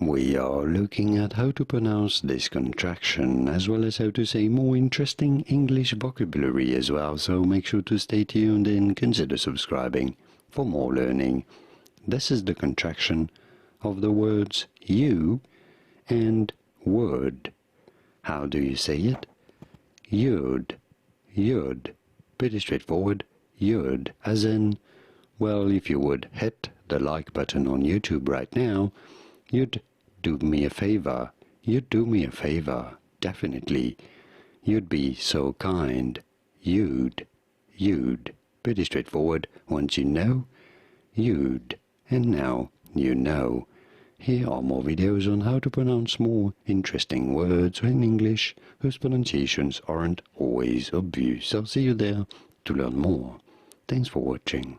We are looking at how to pronounce this contraction, as well as how to say more interesting English vocabulary as well, so make sure to stay tuned and consider subscribing for more learning. This is the contraction of the words you and word. How do you say it? Yud, yud. Pretty straightforward. Yud, as in, well, if you would hit the like button on YouTube right now, you'd do me a favor. You'd do me a favor, definitely. You'd be so kind. You'd. Pretty straightforward. Once you know, you'd. And now you know. Here are more videos on how to pronounce more interesting words in English whose pronunciations aren't always obvious. I'll see you there to learn more. Thanks for watching.